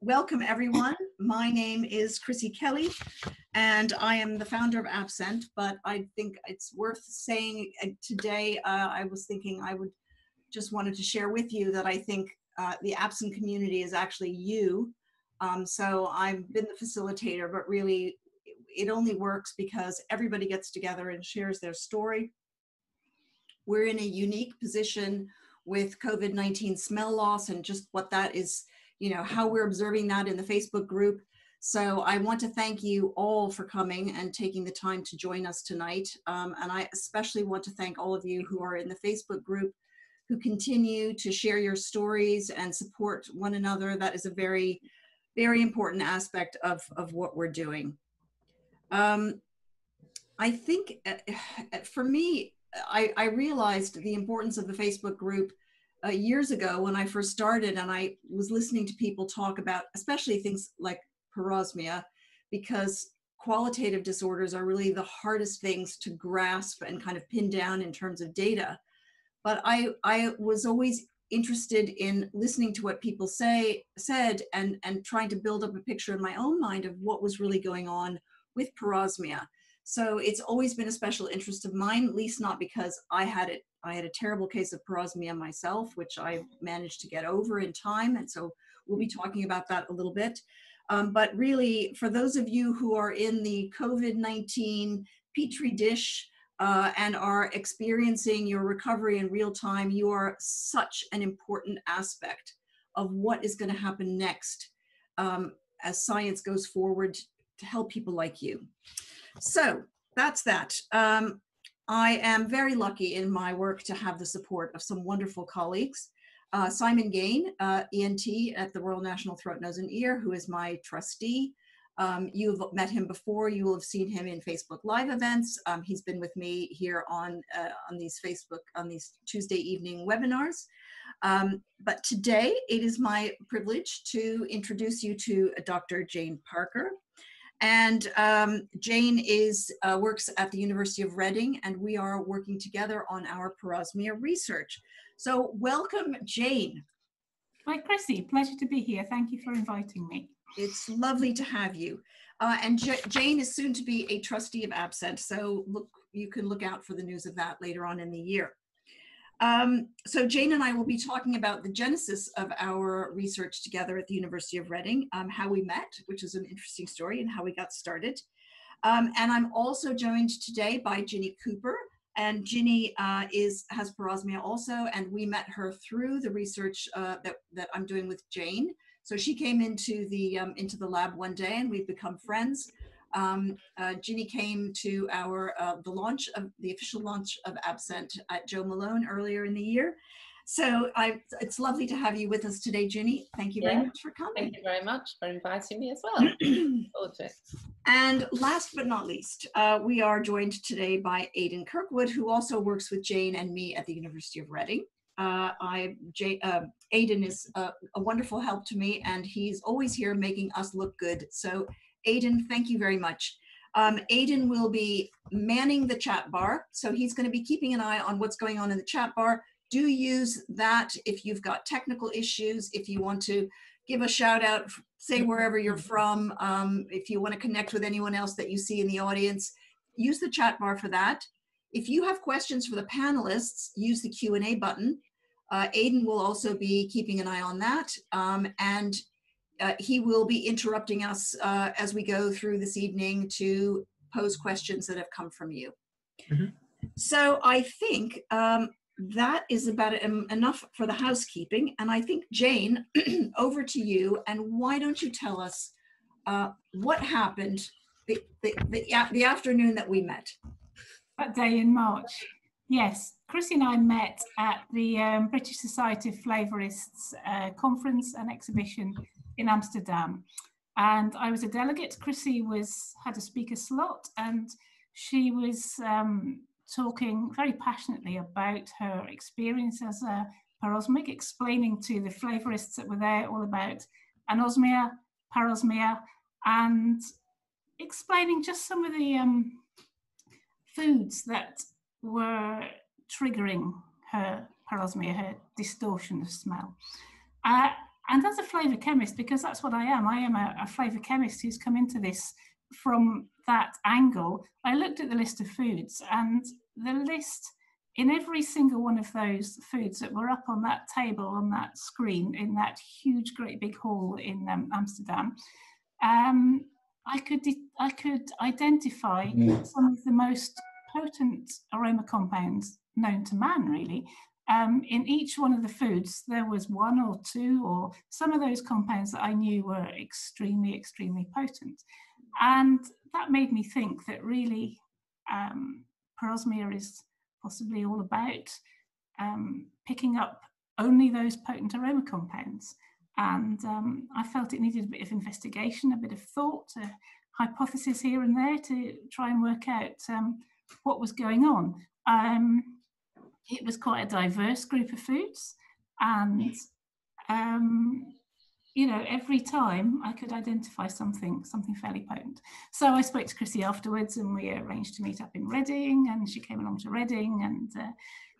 welcome everyone. My name is Chrissy Kelly and I am the founder of Absent, but I think it's worth saying today, I was thinking I would just wanted to share with you that I think the Absent community is actually you. So I've been the facilitator, but really it only works because everybody gets together and shares their story. We're in a unique position with COVID-19 smell loss and just what that is, you know, how we're observing that in the Facebook group. So I want to thank you all for coming and taking the time to join us tonight. And I especially want to thank all of you who are in the Facebook group, who continue to share your stories and support one another. That is a very, very important aspect of what we're doing. I think for me, I realized the importance of the Facebook group years ago when I first started, and I was listening to people talk about, especially things like parosmia, because qualitative disorders are really the hardest things to grasp and kind of pin down in terms of data. But I was always interested in listening to what people said and trying to build up a picture in my own mind of what was really going on with parosmia. So it's always been a special interest of mine, at least not because I had it. I had a terrible case of parosmia myself, which I managed to get over in time. And so we'll be talking about that a little bit. But really, for those of you who are in the COVID-19 Petri dish and are experiencing your recovery in real time, you are such an important aspect of what is going to happen next as science goes forward to help people like you. So that's that. I am very lucky in my work to have the support of some wonderful colleagues. Simon Gain, ENT at the Royal National Throat, Nose and Ear, who is my trustee. You've met him before. You will have seen him in Facebook Live events. He's been with me here on these Tuesday evening webinars. But today it is my privilege to introduce you to Dr. Jane Parker. And Jane works at the University of Reading, and we are working together on our parosmia research. So welcome, Jane. Hi, Chrissy. Pleasure to be here. Thank you for inviting me. It's lovely to have you. And Jane is soon to be a trustee of Absent, so you can look out for the news of that later on in the year. So Jane and I will be talking about the genesis of our research together at the University of Reading, how we met, which is an interesting story, and how we got started. And I'm also joined today by Ginny Cooper, and Ginny has parosmia also, and we met her through the research that I'm doing with Jane. So she came into the lab one day, and we've become friends. Ginny came to the official launch of Absent at Joe Malone earlier in the year. So it's lovely to have you with us today, Ginny. Thank you very much for coming. Thank you very much for inviting me as well. Forward to it. And last but not least, we are joined today by Aidan Kirkwood, who also works with Jane and me at the University of Reading. Aidan is a wonderful help to me, and he's always here making us look good. So Aidan, thank you very much. Aidan will be manning the chat bar, so he's going to be keeping an eye on what's going on in the chat bar. Do use that if you've got technical issues, if you want to give a shout out, say wherever you're from, if you want to connect with anyone else that you see in the audience, use the chat bar for that. If you have questions for the panelists, use the Q&A button. Aidan will also be keeping an eye on that, and he will be interrupting us as we go through this evening to pose questions that have come from you. Mm-hmm. So I think that is about enough for the housekeeping. And I think, Jane, over to you. And why don't you tell us what happened the afternoon that we met? That day in March. Yes, Chrissy and I met at the British Society of Flavorists conference and exhibition in Amsterdam, and I was a delegate. Chrissy had a speaker slot, and she was talking very passionately about her experience as a parosmic, explaining to the flavorists that were there all about anosmia, parosmia, and explaining just some of the foods that were triggering her parosmia, her distortion of smell. And as a flavour chemist, because that's what I am a flavour chemist who's come into this from that angle, I looked at the list of foods, and the list in every single one of those foods that were up on that table, on that screen, in that huge, great big hall in Amsterdam, I could identify some of the most potent aroma compounds known to man, really. In each one of the foods, there was one or two, or some of those compounds that I knew were extremely, extremely potent. And that made me think that really Parosmia is possibly all about picking up only those potent aroma compounds. And I felt it needed a bit of investigation, a bit of thought, a hypothesis here and there to try and work out what was going on. It was quite a diverse group of foods, and you know, every time I could identify something fairly potent. So I spoke to Chrissy afterwards, and we arranged to meet up in Reading, and she came along to Reading and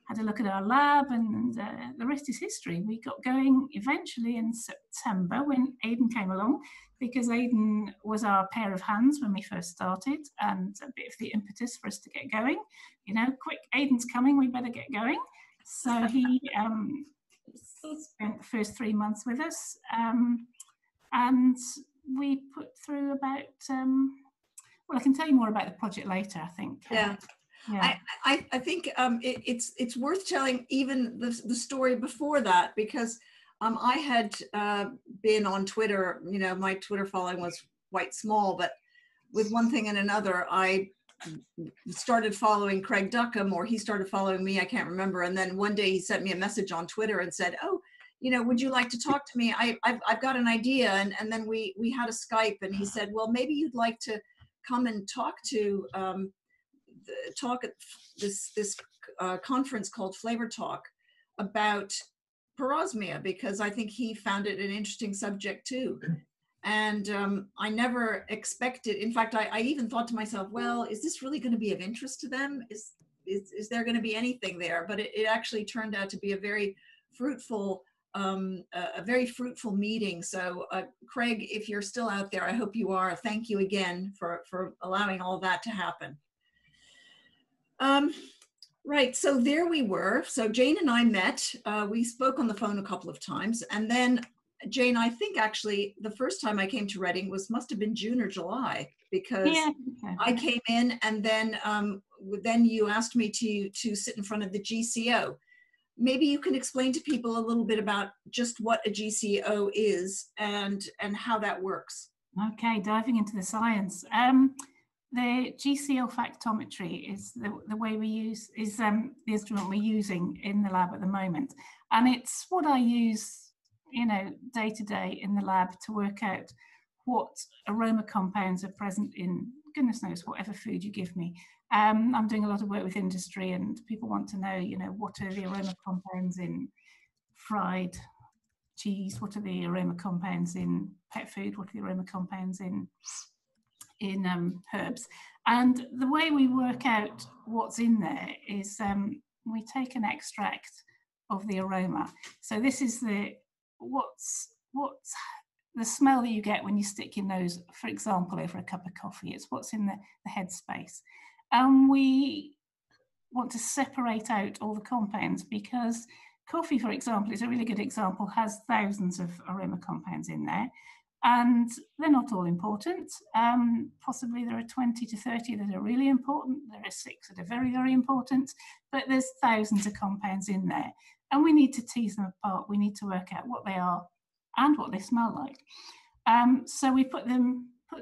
had a look at our lab, and the rest is history. We got going eventually in September when Aidan came along, because Aidan was our pair of hands when we first started, and a bit of the impetus for us to get going. You know, quick, Aidan's coming, we better get going. So he spent the first 3 months with us, and we put through about, well, I can tell you more about the project later, I think. Yeah. Yeah. I think it's worth telling even the story before that, because I had been on Twitter. You know, my Twitter following was quite small, but with one thing and another, I started following Craig Duckham, or he started following me, I can't remember. And then one day he sent me a message on Twitter and said, "Oh, you know, would you like to talk to me? I've got an idea." And then we had a Skype, and he said, "Well, maybe you'd like to come and talk to talk at this conference called Flavor Talk about parosmia, because I think he found it an interesting subject too." And I never expected, in fact, I even thought to myself, well, is this really going to be of interest to them? Is there going to be anything there? But it actually turned out to be a very fruitful meeting. So Craig, if you're still out there, I hope you are. Thank you again for allowing all that to happen. Right, so there we were. So Jane and I met. We spoke on the phone a couple of times, and then Jane, I think actually the first time I came to Reading must have been June or July, because I came in, and then you asked me to sit in front of the GCO. Maybe you can explain to people a little bit about just what a GCO is and how that works. Okay, diving into the science. The GC olfactometry is the way we use, is the instrument we're using in the lab at the moment. And it's what I use, you know, day to day in the lab to work out what aroma compounds are present in, goodness knows, whatever food you give me. I'm doing a lot of work with industry, and people want to know, you know, what are the aroma compounds in fried cheese? What are the aroma compounds in pet food? What are the aroma compounds in herbs? And the way we work out what's in there is we take an extract of the aroma. So this is what's the smell that you get when you stick your nose, for example, over a cup of coffee. It's what's in the headspace. And we want to separate out all the compounds, because coffee, for example, is a really good example, has thousands of aroma compounds in there, and they're not all important. Possibly there are 20 to 30 that are really important. There are 6 that are very, very important, but there's thousands of compounds in there. And we need to tease them apart. We need to work out what they are and what they smell like. So we put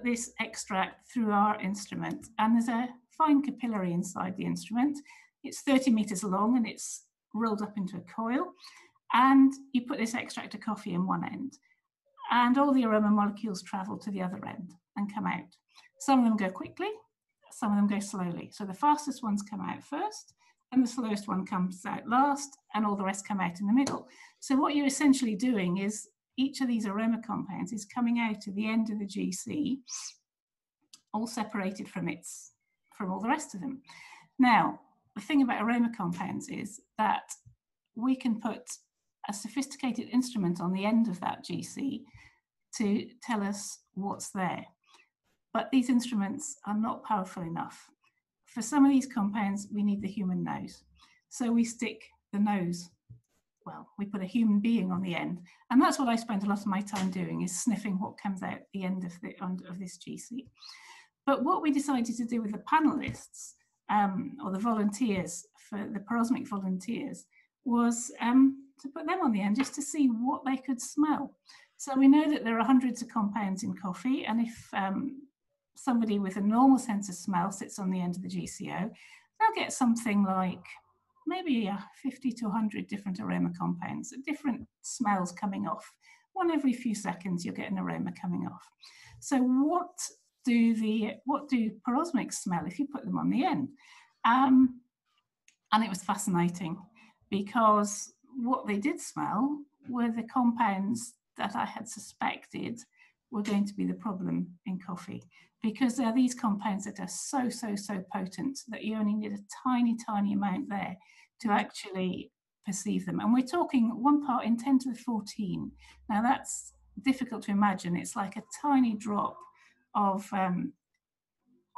this extract through our instrument, and there's a fine capillary inside the instrument. It's 30 meters long, and it's rolled up into a coil. And you put this extract of coffee in one end, and all the aroma molecules travel to the other end and come out. Some of them go quickly, some of them go slowly. So the fastest ones come out first, and the slowest one comes out last, and all the rest come out in the middle. So what you're essentially doing is each of these aroma compounds is coming out at the end of the GC, all separated from all the rest of them. Now, the thing about aroma compounds is that we can put a sophisticated instrument on the end of that GC to tell us what's there. But these instruments are not powerful enough. For some of these compounds, we need the human nose. So we stick the nose, well, we put a human being on the end. And that's what I spend a lot of my time doing, is sniffing what comes out the end of this GC. But what we decided to do with the panelists, or the volunteers, for the Porosmic volunteers, was to put them on the end just to see what they could smell. So we know that there are hundreds of compounds in coffee, and if somebody with a normal sense of smell sits on the end of the GCO, they'll get something like maybe 50 to 100 different aroma compounds, different smells coming off. One every few seconds you'll get an aroma coming off. So what do Porosmics smell if you put them on the end? And it was fascinating, because what they did smell were the compounds that I had suspected were going to be the problem in coffee, because there are these compounds that are so potent that you only need a tiny amount there to actually perceive them. And we're talking 1 part in 10 to the 14. Now that's difficult to imagine. It's like a tiny drop of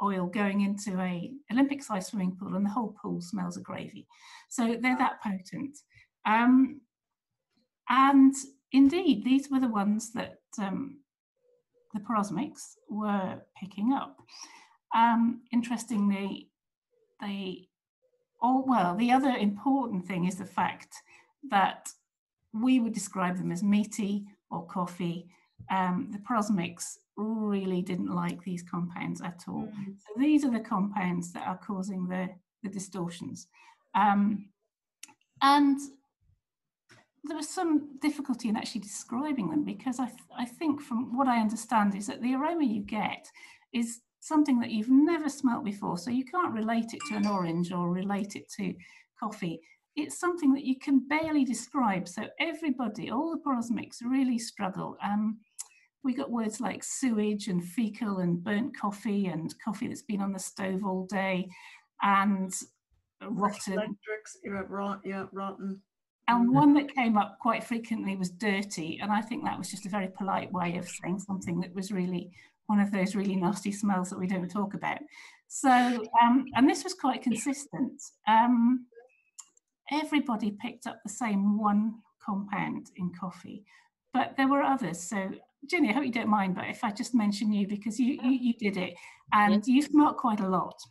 oil going into a Olympic-sized swimming pool, and the whole pool smells of gravy. So they're that potent. And indeed, these were the ones that the Porosmics were picking up. Interestingly, the other important thing is the fact that we would describe them as meaty or coffee. The Porosmics really didn't like these compounds at all. So these are the compounds that are causing the distortions. And there was some difficulty in actually describing them, because I think from what I understand is that the aroma you get is something that you've never smelt before. So you can't relate it to an orange or relate it to coffee. It's something that you can barely describe. So everybody, all the Porosmics really struggle. We got words like sewage and fecal and burnt coffee and coffee that's been on the stove all day and rotten. Electrics, rotten. And one that came up quite frequently was dirty. And I think that was just a very polite way of saying something that was really one of those really nasty smells that we don't talk about. So, and this was quite consistent. Everybody picked up the same one compound in coffee, but there were others. So, Ginny, I hope you don't mind, but if I just mention you, because you did it, and you smelt quite a lot,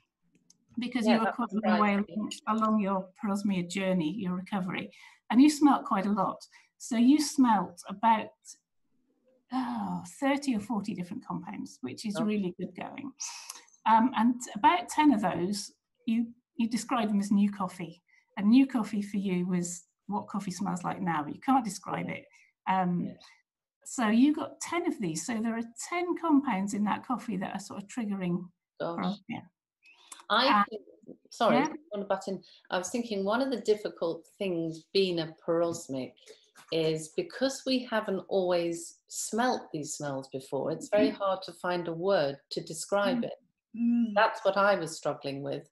because you were quite a long way along your Porosmia journey, your recovery, and you smelt quite a lot. So you smelt about 30 or 40 different compounds, which is really good going. And about 10 of those, you described them as new coffee. And new coffee for you was what coffee smells like now. You can't describe it. So you got 10 of these. So there are 10 compounds in that coffee that are sort of triggering Porosmia. Sorry, on a button. I was thinking one of the difficult things being a Porosmic is because we haven't always smelt these smells before, it's very hard to find a word to describe it. That's what I was struggling with.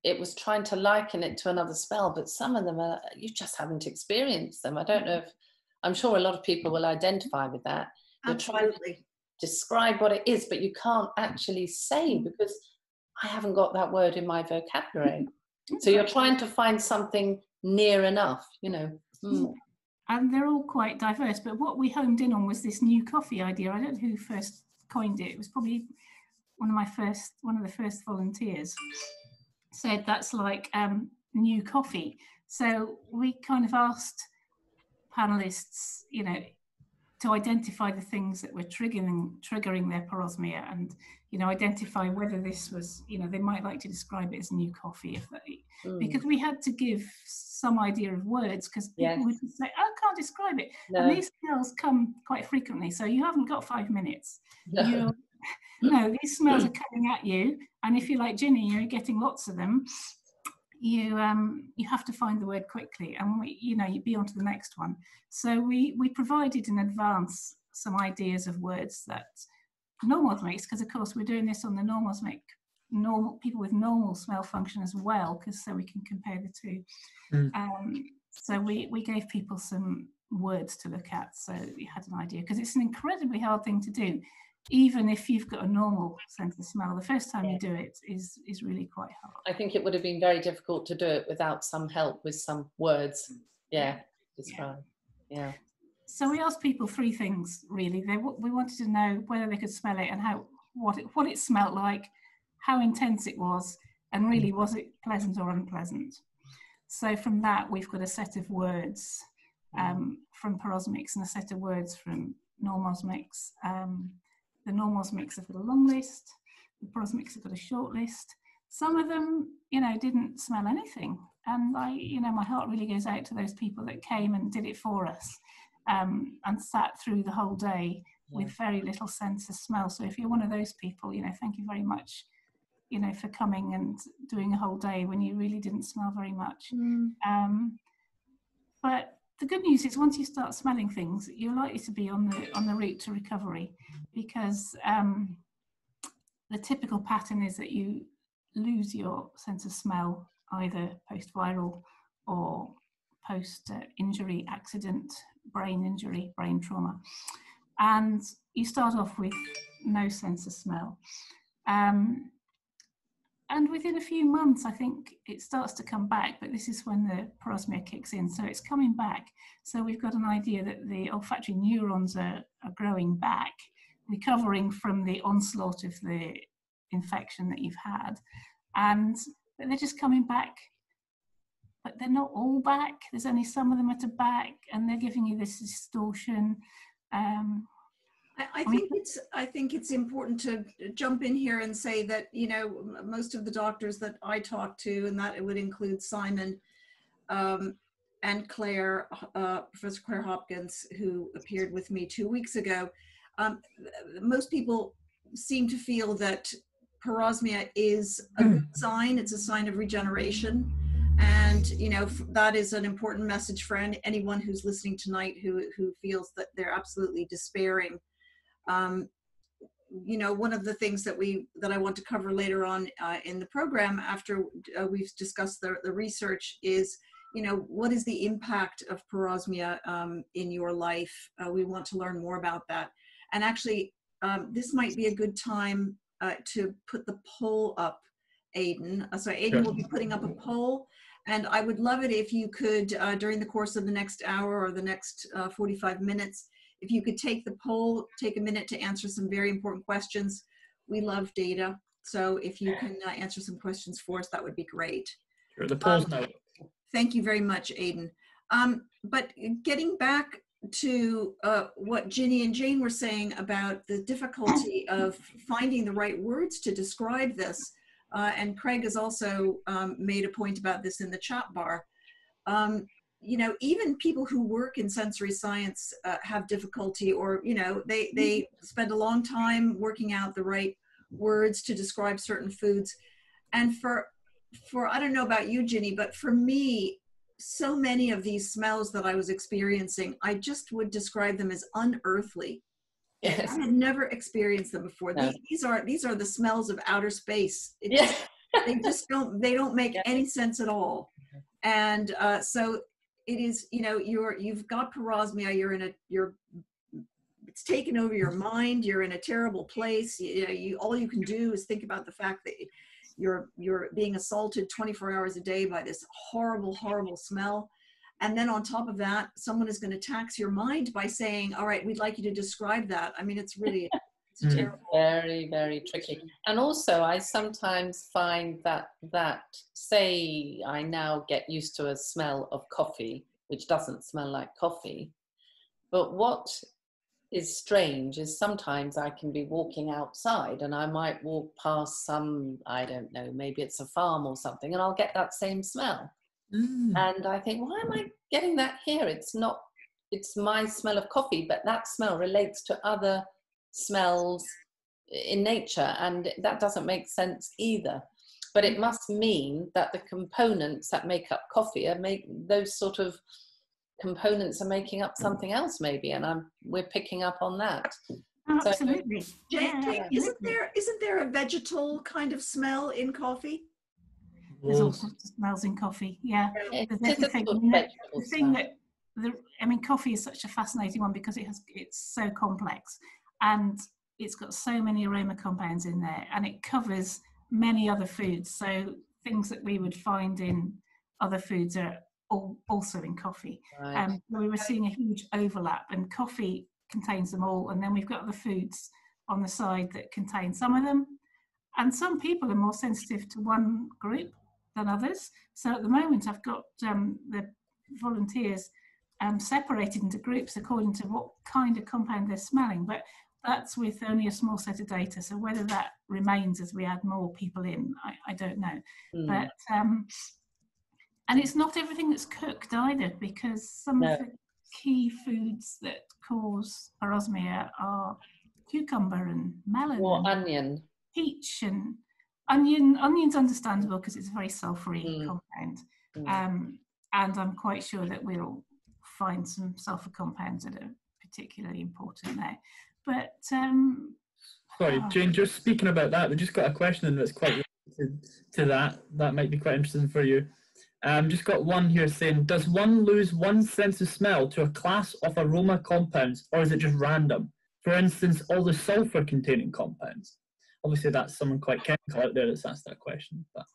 It was trying to liken it to another smell, but some of them are, you just haven't experienced them. I don't know if, I'm sure a lot of people will identify with that. You're trying to describe what it is, but you can't actually say, because I haven't got that word in my vocabulary. So you're trying to find something near enough, you know. And they're all quite diverse, but what we honed in on was this new coffee idea. I don't know who first coined it. It was probably one of the first volunteers said that's like new coffee. So we kind of asked panelists, you know, to identify the things that were triggering their Porosmia, and, you know, identify whether this was, you know, they might like to describe it as new coffee, if they, because we had to give some idea of words, because people would say, I can't describe it. And these smells come quite frequently, so you haven't got 5 minutes. No, these smells are coming at you, and if you're like Ginny, you're getting lots of them. You have to find the word quickly, and you'd be on to the next one. So we provided in advance some ideas of words that Normosmics, because of course we're doing this on the Normosmic people with normal smell function as well, because so we can compare the two. So we gave people some words to look at so you had an idea, because it's an incredibly hard thing to do. Even if you've got a normal sense of smell, the first time you do it is really quite hard. I think it would have been very difficult to do it without some help with some words. Yeah, describe. Yeah. So we asked people 3 things really. We wanted to know whether they could smell it and what it smelled like, how intense it was, and really was it pleasant or unpleasant. So from that we've got a set of words from parosmics and a set of words from normosmics. The normosmics have got a long list, the parosmics have got a short list. Some of them, didn't smell anything. And my heart really goes out to those people that came and did it for us, and sat through the whole day with very little sense of smell. So if you're one of those people, thank you very much, for coming and doing a whole day when you really didn't smell very much. But the good news is once you start smelling things, you're likely to be on the route to recovery, because the typical pattern is that you lose your sense of smell either post-viral or post-injury, accident, brain injury, brain trauma. And you start off with no sense of smell. And within a few months, I think it starts to come back, but this is when the parosmia kicks in. So it's coming back. So we've got an idea that the olfactory neurons are growing back, recovering from the onslaught of the infection that you've had. And they're just coming back, but they're not all back. There's only some of them that are back, and they're giving you this distortion. I think it's important to jump in here and say that, most of the doctors that I talk to, and that it would include Simon and Claire, Professor Claire Hopkins, who appeared with me 2 weeks ago, most people seem to feel that parosmia is a good sign. It's a sign of regeneration. And, that is an important message for anyone who's listening tonight who feels that they're absolutely despairing. One of the things that I want to cover later on in the program, after we've discussed the research, is, what is the impact of parosmia in your life? We want to learn more about that. And actually, this might be a good time to put the poll up, Aidan. So Aidan will be putting up a poll. And I would love it if you could, during the course of the next hour or the next 45 minutes, if you could take the poll, take a minute to answer some very important questions. We love data. So if you can answer some questions for us, that would be great. Sure, the poll's now. Thank you very much, Aidan. But getting back to what Ginny and Jane were saying about the difficulty of finding the right words to describe this, and Craig has also made a point about this in the chat bar. Even people who work in sensory science have difficulty, or, they spend a long time working out the right words to describe certain foods. And for I don't know about you, Ginny, but for me, so many of these smells that I was experiencing, I just would describe them as unearthly. Yes. I had never experienced them before. No. These are the smells of outer space. They don't make any sense at all. And so it is, you've got parosmia, it's taken over your mind, you're in a terrible place. All you can do is think about the fact that you're being assaulted 24 hours a day by this horrible, horrible smell. And then on top of that, someone is going to tax your mind by saying, all right, we'd like you to describe that. I mean, it's terrible. Very, very tricky. And also, I sometimes find that say I now get used to a smell of coffee, which doesn't smell like coffee. But what is strange is sometimes I can be walking outside and I might walk past some, I don't know, maybe it's a farm or something, and I'll get that same smell. And I think, why am I getting that here? It's my smell of coffee, but that smell relates to other smells in nature, and that doesn't make sense either. But it must mean that the components that make up coffee those sort of components are making up something else maybe, and we're picking up on that. Absolutely. So, Jane, isn't there a vegetal kind of smell in coffee? There's all sorts of smells in coffee. Yeah, It's there's everything. difficult The thing that, I mean, coffee is such a fascinating one because it's so complex, and it's got so many aroma compounds in there, and it covers many other foods. So things that we would find in other foods are also in coffee. Right. We were seeing a huge overlap, and coffee contains them all, and then we've got other foods on the side that contain some of them. And some people are more sensitive to one group than others. So at the moment, I've got the volunteers separated into groups according to what kind of compound they're smelling. But that's with only a small set of data. So whether that remains as we add more people in, I don't know. But and it's not everything that's cooked either, because some of the key foods that cause parosmia are cucumber and melon. Or onion. Peach and onion. Onion's understandable because it's a very sulfury compound. And I'm quite sure that we'll find some sulfur compounds that are particularly important there. But sorry, Jane, just speaking about that, we just got a question that's quite related to that. That might be quite interesting for you. Just got one here saying, does one lose one sense of smell to a class of aroma compounds, or is it just random? For instance, all the sulfur containing compounds. Obviously, that's someone quite chemical out there that's asked that question. But.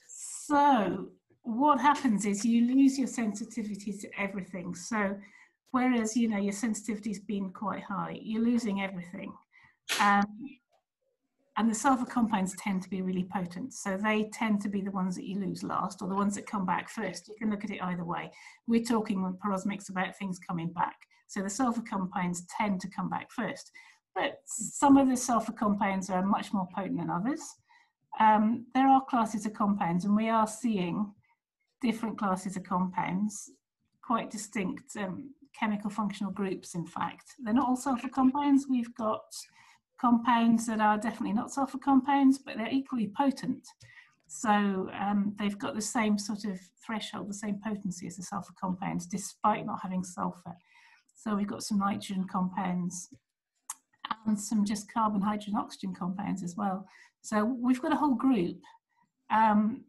So what happens is you lose your sensitivity to everything. So whereas, you know, your sensitivity's been quite high, you're losing everything. And the sulfur compounds tend to be really potent. So they tend to be the ones that you lose last, or the ones that come back first. You can look at it either way. We're talking with parosmics about things coming back. So the sulfur compounds tend to come back first. But some of the sulfur compounds are much more potent than others. There are classes of compounds, and we are seeing different classes of compounds, quite distinct chemical functional groups, in fact. They're not all sulfur compounds. We've got compounds that are definitely not sulfur compounds, but they're equally potent. So they've got the same sort of threshold, the same potency as the sulfur compounds, despite not having sulfur. So we've got some nitrogen compounds and some just carbon, hydrogen, oxygen compounds as well. So we've got a whole group, and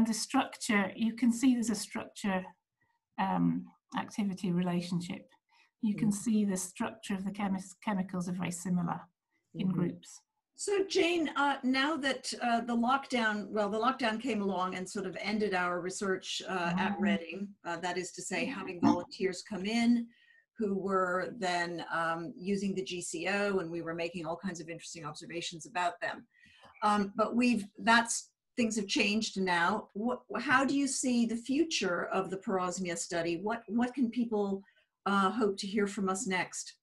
the structure, you can see there's a structure activity relationship. You can see the structure of the chemicals are very similar in groups. So Jane, now that the lockdown came along and sort of ended our research at Reading, that is to say having volunteers come in who were then using the GCO, and we were making all kinds of interesting observations about them. But things have changed now. How do you see the future of the parosmia study? What can people hope to hear from us next?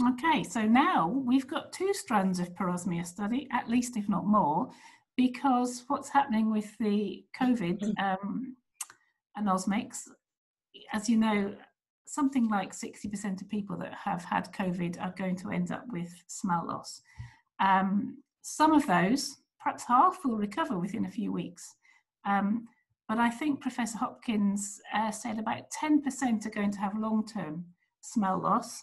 Okay, so now we've got 2 strands of parosmia study, at least if not more, because what's happening with the COVID anosmics, as you know, something like 60% of people that have had COVID are going to end up with smell loss. Some of those, perhaps half, will recover within a few weeks. But I think Professor Hopkins said about 10% are going to have long-term smell loss.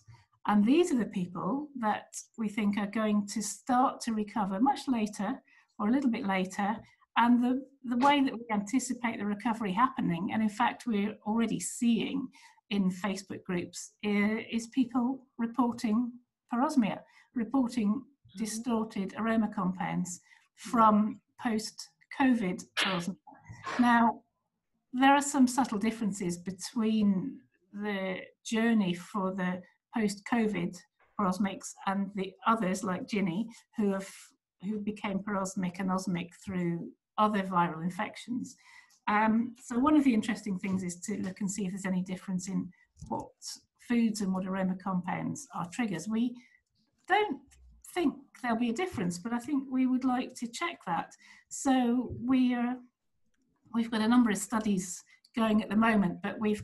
And these are the people that we think are going to start to recover much later or a little bit later. And the way that we anticipate the recovery happening, and in fact, we're already seeing in Facebook groups, is people reporting parosmia, reporting distorted aroma compounds from post-COVID parosmia. Now, there are some subtle differences between the journey for the post-COVID parosmics and the others like Ginny, who became parosmic anosmic through other viral infections. So one of the interesting things is to look and see if there's any difference in what foods and what aroma compounds are triggers. We don't think there'll be a difference, but I think we would like to check that. So we've got a number of studies going at the moment, but we've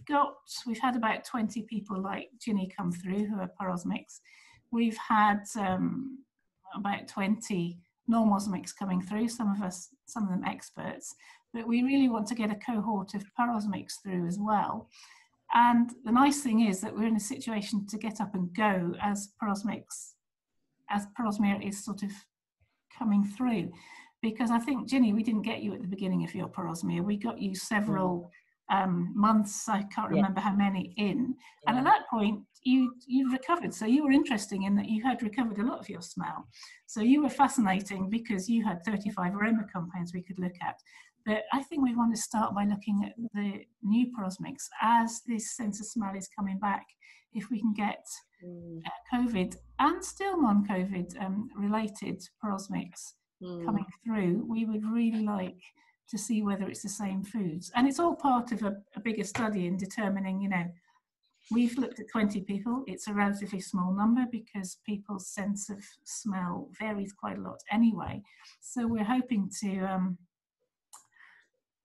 had about 20 people like Ginny come through who are parosmics. We've had about 20 normosmics coming through, some of them experts, but we really want to get a cohort of parosmics through as well. And the nice thing is that we're in a situation to get up and go as parosmia is sort of coming through. because I think, Ginny, we didn't get you at the beginning of your parosmia. We got you several months, I can't remember how many in. And at that point, you recovered. So you were interesting in that you had recovered a lot of your smell. So you were fascinating because you had 35 aroma compounds we could look at. But I think we want to start by looking at the new parosmics as this sense of smell is coming back. If we can get COVID and still non-COVID related parosmics coming through, we would really like to see whether it's the same foods. And it's all part of a bigger study in determining, you know, we've looked at 20 people. It's a relatively small number because people's sense of smell varies quite a lot anyway. So we're hoping to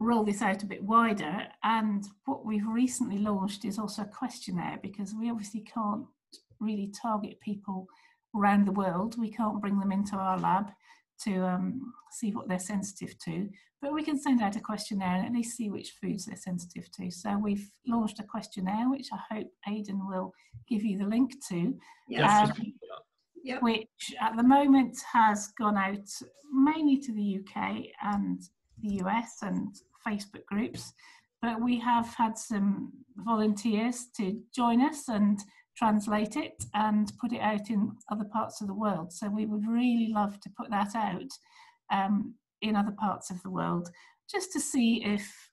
roll this out a bit wider. And what we've recently launched is also a questionnaire, because we obviously can't really target people around the world. We can't bring them into our lab to see what they're sensitive to, but we can send out a questionnaire and at least see which foods they're sensitive to. So we've launched a questionnaire, which I hope Aidan will give you the link to, which at the moment has gone out mainly to the UK and the US and Facebook groups, but we have had some volunteers to join us and translate it and put it out in other parts of the world. So we would really love to put that out in other parts of the world, just to see if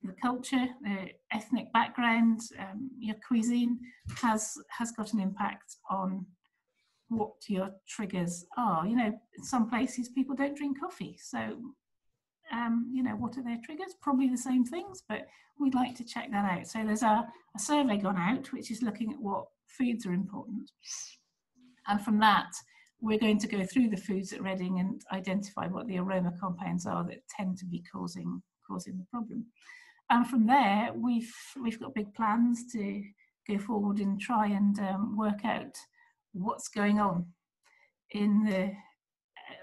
the culture, the ethnic background, your cuisine has got an impact on what your triggers are. You know, in some places people don't drink coffee, so you know, what are their triggers? Probably the same things, but we'd like to check that out. So there's a survey gone out, which is looking at what foods are important. And from that, we're going to go through the foods at Reading and identify what the aroma compounds are that tend to be causing the problem. And from there, we've got big plans to go forward and try and work out what's going on in the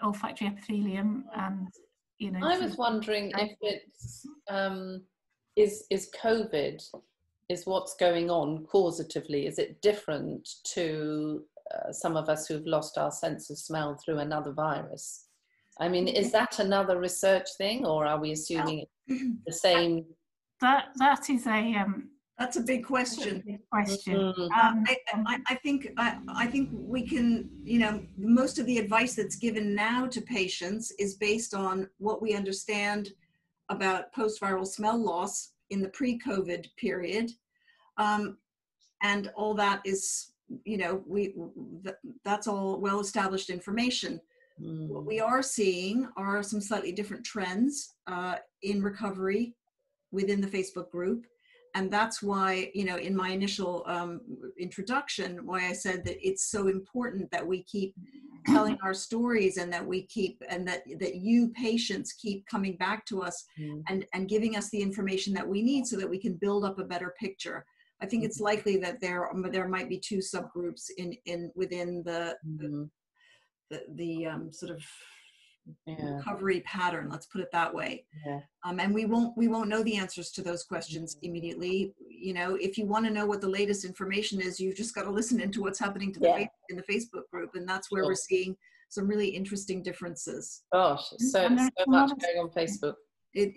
olfactory epithelium. And you know, I was wondering if it's is COVID, is what's going on causatively, is it different to some of us who've lost our sense of smell through another virus? I mean, is that another research thing, or are we assuming it's the same? That is a that's a big question. I think we can, you know, most of the advice that's given now to patients is based on what we understand about post-viral smell loss in the pre-COVID period. And all that is, you know, that's all well-established information. What we are seeing are some slightly different trends in recovery within the Facebook group. And that's why, you know, in my initial introduction, why I said that it's so important that we keep telling our stories, and that we keep, and that you patients keep coming back to us and giving us the information that we need so that we can build up a better picture. I think it's likely that there might be two subgroups within the sort of recovery pattern, let's put it that way. And we won't know the answers to those questions immediately. You know, if you want to know what the latest information is, you've just got to listen into what's happening to in the Facebook group, and that's where we're seeing some really interesting differences. Gosh, so much going on Facebook. It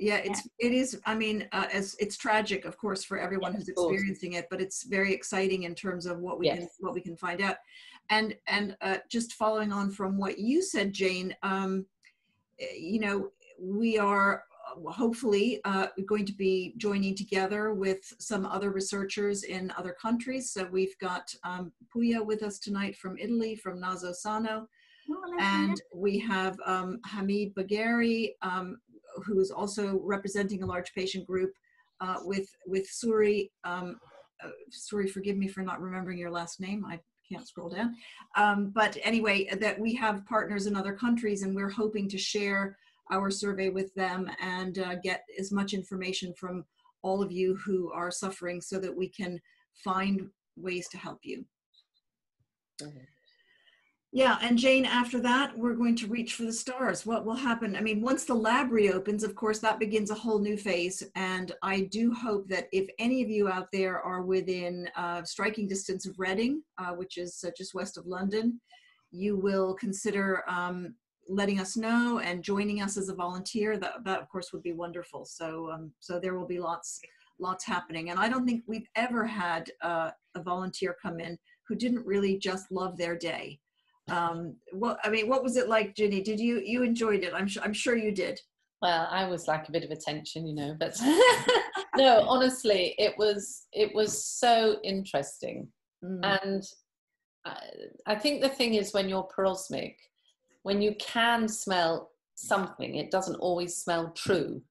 is. I mean, as it's tragic, of course, for everyone who's experiencing it, but it's very exciting in terms of what we can find out. And just following on from what you said, Jane, you know, we are hopefully going to be joining together with some other researchers in other countries. So we've got Puya with us tonight from Italy, from Naso Sano, and we have Hamid Bagheri, who is also representing a large patient group with Suri. Suri, forgive me for not remembering your last name. I can't scroll down. But anyway, that we have partners in other countries, and we're hoping to share our survey with them and get as much information from all of you who are suffering so that we can find ways to help you. Yeah, and Jane, after that, we're going to reach for the stars. What will happen? I mean, once the lab reopens, of course, that begins a whole new phase. And I do hope that if any of you out there are within striking distance of Reading, which is just west of London, you will consider letting us know and joining us as a volunteer, that of course would be wonderful. So so there will be lots happening. And I don't think we've ever had a volunteer come in who didn't really just love their day. Well, I mean, what was it like, Ginny? Did you enjoyed it? I'm sure you did. Well, I was like a bit of attention, you know, but no, honestly, it was so interesting. And I think the thing is, when you're parosmic, when you can smell something, it doesn't always smell true.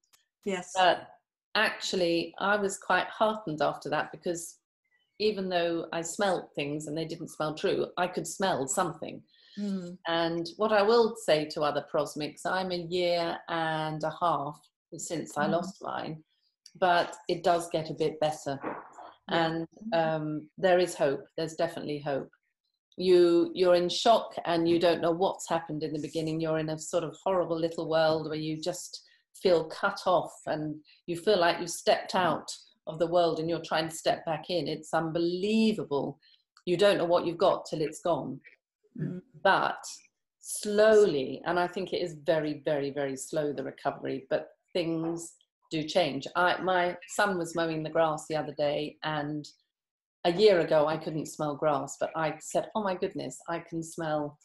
Yes. But actually, I was quite heartened after that, because even though I smelled things and they didn't smell true, I could smell something. And what I will say to other prosmics, I'm 1.5 years since I lost mine, but it does get a bit better. And there is hope. There's definitely hope. You're in shock and you don't know what's happened in the beginning. You're in a sort of horrible little world where you just feel cut off and you feel like you've stepped out of the world and you're trying to step back in. It's unbelievable. You don't know what you've got till it's gone. But slowly, and I think it is very, very, very slow, the recovery, but things do change. My son was mowing the grass the other day, and 1 year ago I couldn't smell grass, but I said, oh my goodness, I can smell,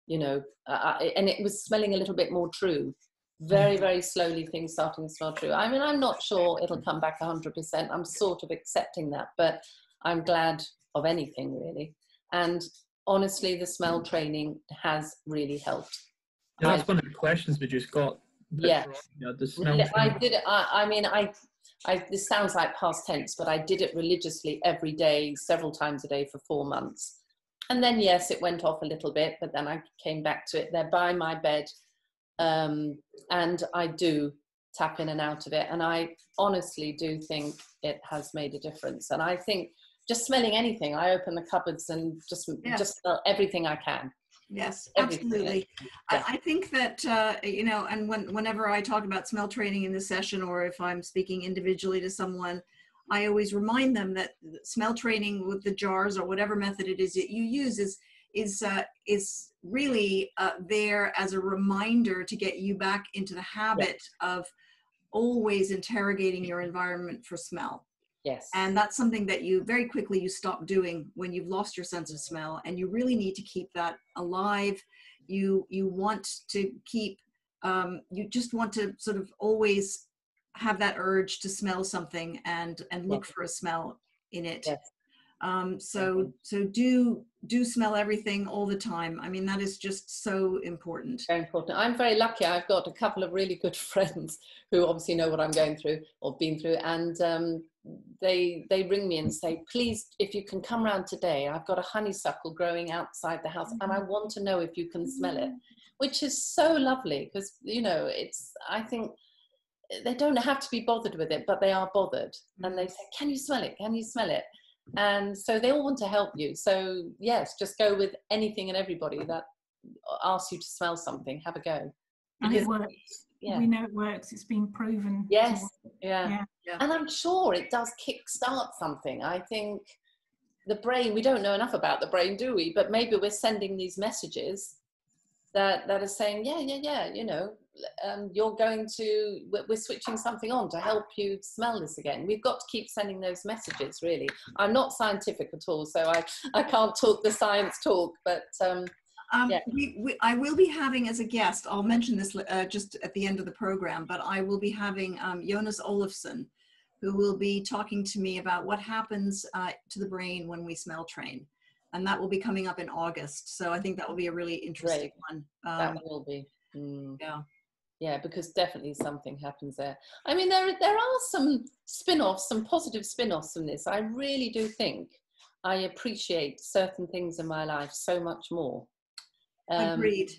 you know, and it was smelling a little bit more true. Very, very slowly things starting to smell true. I mean, I'm not sure it'll come back 100%. I'm sort of accepting that, but I'm glad of anything really. And honestly, the smell training has really helped. Yeah, that's one of the questions we just got. Yeah, the smell I did it. I mean, this sounds like past tense, but I did it religiously every day, several times a day for 4 months. And then, yes, it went off a little bit, but then I came back to it. They're by my bed. And I do tap in and out of it. And I honestly do think it has made a difference. And I think just smelling anything, I open the cupboards and just smell everything I can. Yes, Everything. absolutely. Yeah. I think that, you know, and whenever I talk about smell training in this session, or if I'm speaking individually to someone, I always remind them that smell training with the jars or whatever method it is that you use is really there as a reminder to get you back into the habit of always interrogating your environment for smell. Yes. And that's something that you very quickly stop doing when you've lost your sense of smell, and you really need to keep that alive. You want to keep, you just want to sort of always have that urge to smell something and look for a smell in it. Yes. So do smell everything all the time. I mean, that is just so important. Very important. I'm very lucky. I've got a couple of really good friends who obviously know what I'm going through or been through, and they ring me and say, please, if you can come round today, I've got a honeysuckle growing outside the house and I want to know if you can smell it, which is so lovely, because, you know, I think they don't have to be bothered with it, but they are bothered. And they say, can you smell it? Can you smell it? And so they all want to help you. So yes, just go with anything and everybody that asks you to smell something. Have a go. And it works. Yeah. We know it works. It's been proven. Yes. Yeah. And I'm sure it does kickstart something. I think the brain, we don't know enough about the brain, do we? But maybe we're sending these messages that are saying, yeah, you know, we're switching something on to help you smell this again. We've got to keep sending those messages, really. I'm not scientific at all, so I can't talk the science talk, but I will be having as a guest, I'll mention this just at the end of the program, but I will be having Jonas Olofsson, who will be talking to me about what happens to the brain when we smell train. And that will be coming up in August. So I think that will be a really interesting one. That will be. Yeah, because definitely something happens there. I mean, there are some spin-offs, some positive spin-offs from this. I really do think I appreciate certain things in my life so much more. Agreed.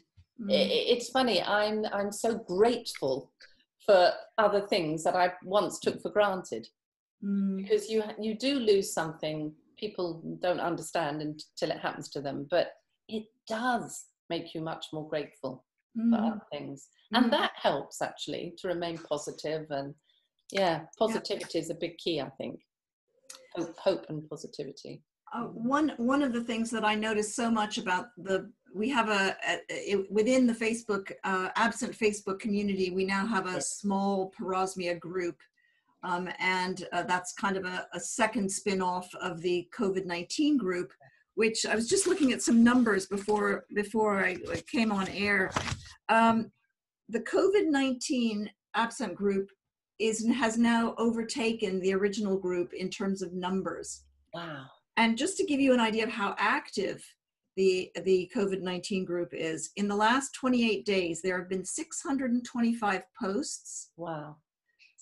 It's funny, I'm so grateful for other things that I once took for granted. Because you do lose something people don't understand until it happens to them, but it does make you much more grateful for other things. And that helps actually to remain positive. And positivity is a big key, I think. Hope and positivity. One of the things that I noticed so much about the we have within the Facebook, absent Facebook community, we now have a small parosmia group. And that's kind of a second spin-off of the COVID-19 group, which I was just looking at some numbers before I came on air. The COVID-19 absent group has now overtaken the original group in terms of numbers. Wow. And just to give you an idea of how active the COVID-19 group is, in the last 28 days, there have been 625 posts. Wow.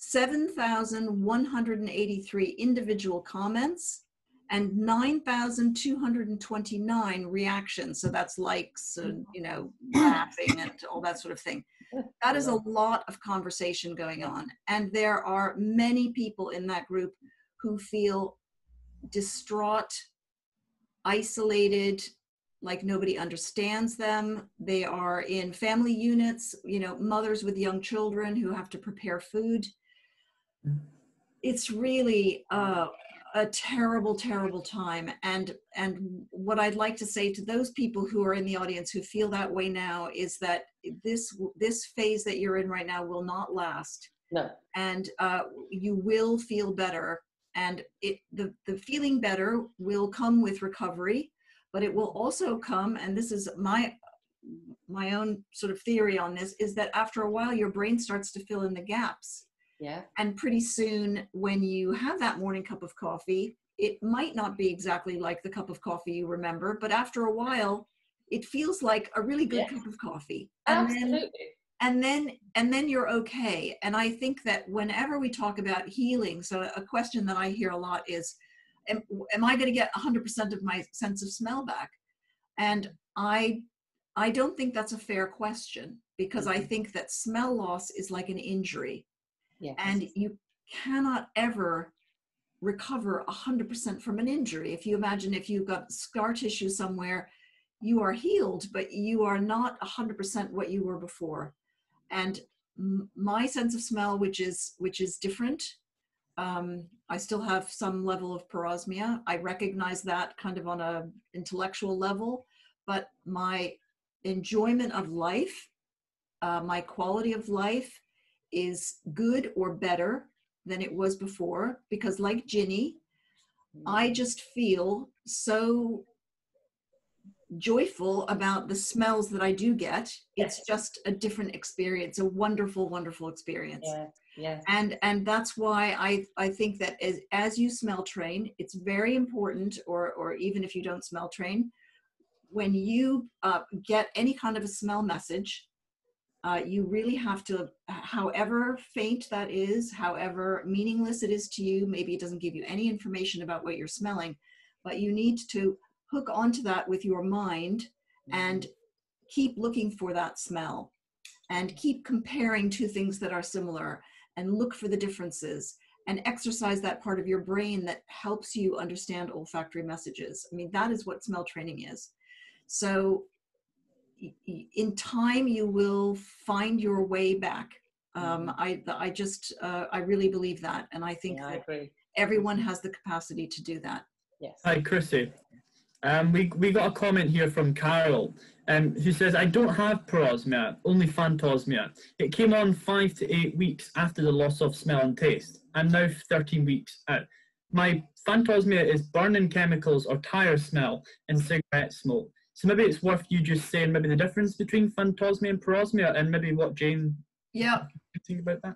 7,183 individual comments, and 9,229 reactions. So that's likes and, you know, laughing and all that sort of thing. That is a lot of conversation going on. And there are many people in that group who feel distraught, isolated, like nobody understands them. They are in family units, you know, mothers with young children who have to prepare food. It's really a terrible, terrible time. And what I'd like to say to those people who are in the audience who feel that way now is that this phase that you're in right now will not last. No. And you will feel better. And the feeling better will come with recovery, but it will also come, and this is my own sort of theory on this, is that after a while your brain starts to fill in the gaps. Yeah. And pretty soon when you have that morning cup of coffee, it might not be exactly like the cup of coffee you remember, but after a while, it feels like a really good cup of coffee. Absolutely. And then you're okay. And I think that whenever we talk about healing, so a question that I hear a lot is, am I going to get 100% of my sense of smell back? And I don't think that's a fair question, because I think that smell loss is like an injury. Yes. And you cannot ever recover 100% from an injury. If you imagine if you've got scar tissue somewhere, you are healed, but you are not 100% what you were before. And my sense of smell, which is different, I still have some level of parosmia. I recognize that kind of on an intellectual level, but my enjoyment of life, my quality of life is good or better than it was before, because like Ginny, I just feel so joyful about the smells that I do get. It's just a different experience, a wonderful, wonderful experience. Yeah. And that's why I think that as you smell train, it's very important, or even if you don't smell train, when you get any kind of a smell message, you really have to, however faint that is, however meaningless it is to you, maybe it doesn't give you any information about what you're smelling, but you need to hook onto that with your mind and keep looking for that smell and keep comparing two things that are similar and look for the differences and exercise that part of your brain that helps you understand olfactory messages. I mean, that is what smell training is. So in time, you will find your way back. I really believe that. And I think I agree. Everyone has the capacity to do that. Yes. Hi, Chrissy. We got a comment here from Carol, who says, I don't have parosmia, only phantosmia. It came on 5 to 8 weeks after the loss of smell and taste. I'm now 13 weeks out. My phantosmia is burning chemicals or tire smell and cigarette smoke. So maybe it's worth you just saying maybe the difference between phantosmia and parosmia, and maybe what Jane think about that.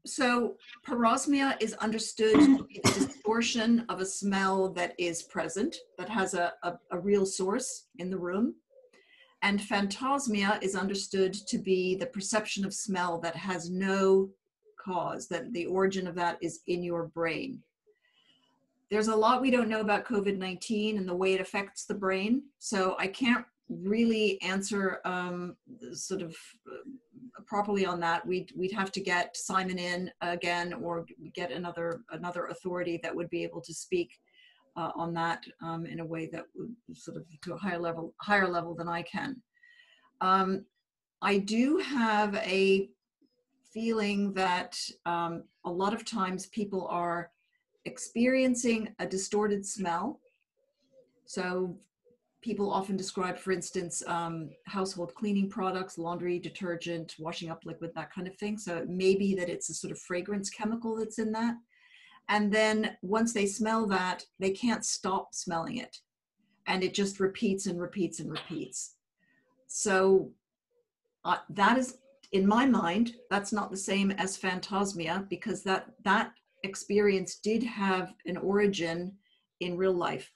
So parosmia is understood to be the distortion of a smell that is present, that has a real source in the room. And phantosmia is understood to be the perception of smell that has no cause, that the origin of that is in your brain. There's a lot we don't know about COVID-19 and the way it affects the brain. So I can't really answer properly on that. We'd have to get Simon in again, or get another authority that would be able to speak on that in a way that would sort of to a higher level than I can. I do have a feeling that a lot of times people are experiencing a distorted smell. So people often describe, for instance, household cleaning products, laundry detergent, washing up liquid, that kind of thing. So it may be that it's a sort of fragrance chemical that's in that. And then once they smell that, they can't stop smelling it. And it just repeats and repeats and repeats. So that is, in my mind, that's not the same as phantosmia, because that experience did have an origin in real life.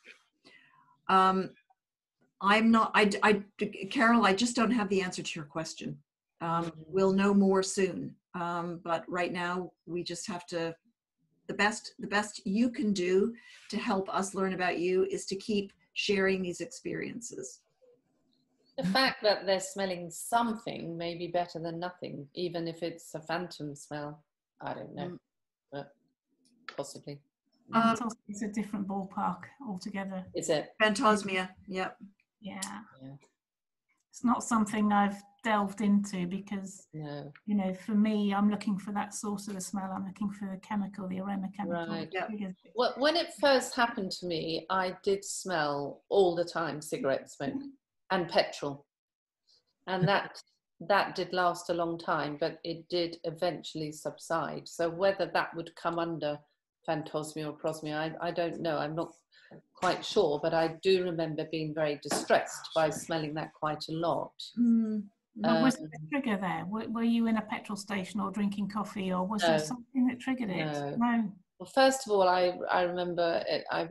I'm not, Carol, I just don't have the answer to your question. We'll know more soon. But right now we just have to, the best you can do to help us learn about you is to keep sharing these experiences. The fact that they're smelling something may be better than nothing, even if it's a phantom smell. I don't know, but possibly. It's a different ballpark altogether. Is it? Phantosmia, yep. Yeah. It's not something I've delved into because, no. You know, for me, I'm looking for that source of the smell. I'm looking for the chemical, the aroma chemical. Right. Yep. Well, when it first happened to me, I did smell all the time cigarette smoke and petrol. And that did last a long time, but it did eventually subside. So whether that would come under phantosmia or prosmia, I don't know. I'm not quite sure, but I do remember being very distressed by smelling that quite a lot. What was the trigger there? Were you in a petrol station or drinking coffee, or was there something that triggered it? No. Well, first of all, I remember I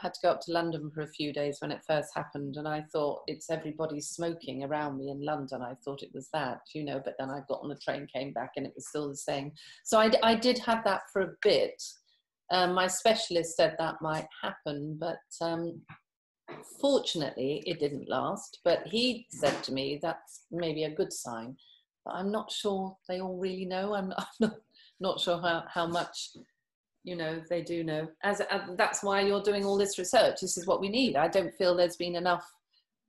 had to go up to London for a few days when it first happened, and I thought it's everybody smoking around me in London. I thought it was that, you know, but then I got on the train, came back, and it was still the same. So I did have that for a bit. My specialist said that might happen, but fortunately it didn't last. But he said to me that's maybe a good sign. But I'm not sure they all really know. I'm not sure how much, you know, they do know. That's why you're doing all this research. This is what we need. I don't feel there's been enough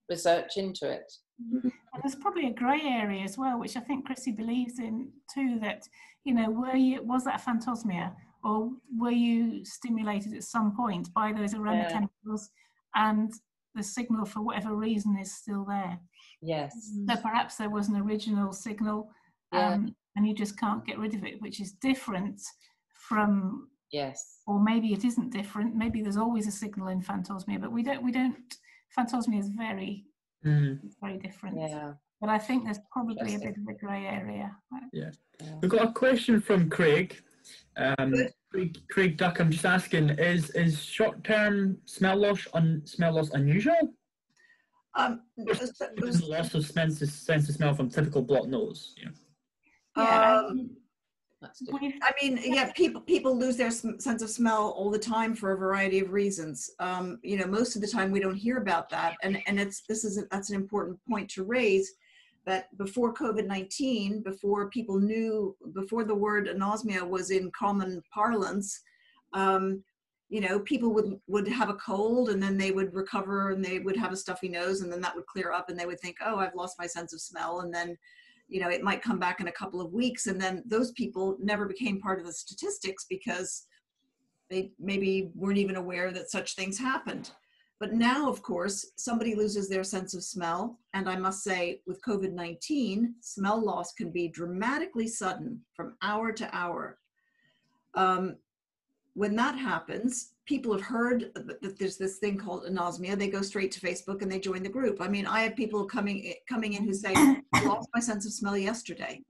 research into it. And there's probably a grey area as well, which I think Chrissy believes in too, that, you know, was that phantosmia, or were you stimulated at some point by those aroma chemicals and the signal for whatever reason is still there? Yes. So perhaps there was an original signal and you just can't get rid of it, which is different from, or maybe it isn't different. Maybe there's always a signal in phantosmia, but we don't, phantosmia is very different. Yeah. But I think there's probably a bit of a grey area. Yeah. We've got a question from Craig. Craig Duck, I'm just asking, is short-term smell loss unusual? Loss of sense of smell from typical blocked nose. I mean, yeah, people lose their sense of smell all the time for a variety of reasons. You know, most of the time we don't hear about that, and that's an important point to raise. That before COVID-19, before people knew, before the word anosmia was in common parlance, you know, people would have a cold and then they would recover and they would have a stuffy nose and then that would clear up and they would think, oh, I've lost my sense of smell. And then, you know, it might come back in a couple of weeks, and then those people never became part of the statistics because they maybe weren't even aware that such things happened. But now, of course, somebody loses their sense of smell. And I must say, with COVID-19, smell loss can be dramatically sudden from hour to hour. When that happens, people have heard that there's this thing called anosmia. They go straight to Facebook and they join the group. I mean, I have people coming in who say, I lost my sense of smell yesterday.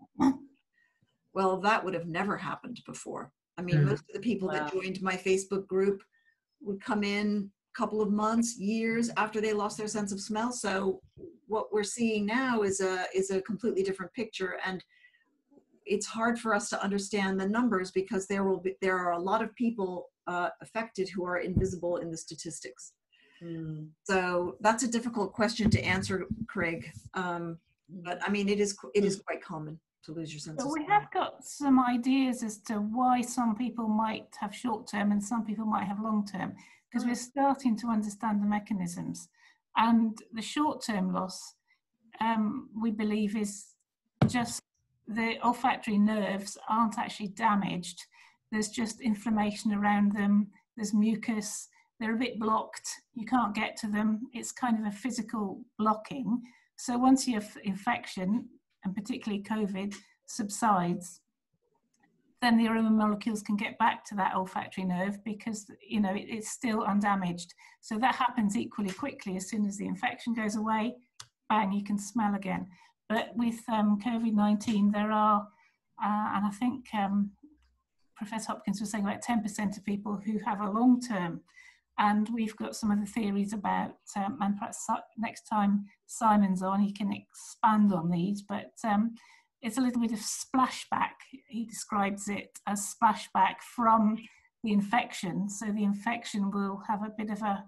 Well, that would have never happened before. I mean, most of the people that joined my Facebook group would come in couple of months, years after they lost their sense of smell. So what we're seeing now is a completely different picture, and it's hard for us to understand the numbers because there are a lot of people affected who are invisible in the statistics. So that's a difficult question to answer, Craig. But I mean, it is quite common to lose your sense of smell. We have got some ideas as to why some people might have short-term and some people might have long-term, because we're starting to understand the mechanisms. And the short-term loss, we believe, is just the olfactory nerves aren't actually damaged. There's just inflammation around them. There's mucus. they're a bit blocked. You can't get to them. It's kind of a physical blocking. So once your infection, and particularly COVID, subsides, then the aroma molecules can get back to that olfactory nerve because, you know, it's still undamaged. So that happens equally quickly. As soon as the infection goes away, bang, you can smell again. But with COVID-19, there are, and I think Professor Hopkins was saying about 10% of people who have a long term. And we've got some of the theories about, and perhaps next time Simon's on, he can expand on these, but it's a little bit of splashback. He describes it as splashback from the infection. So the infection will have a bit of a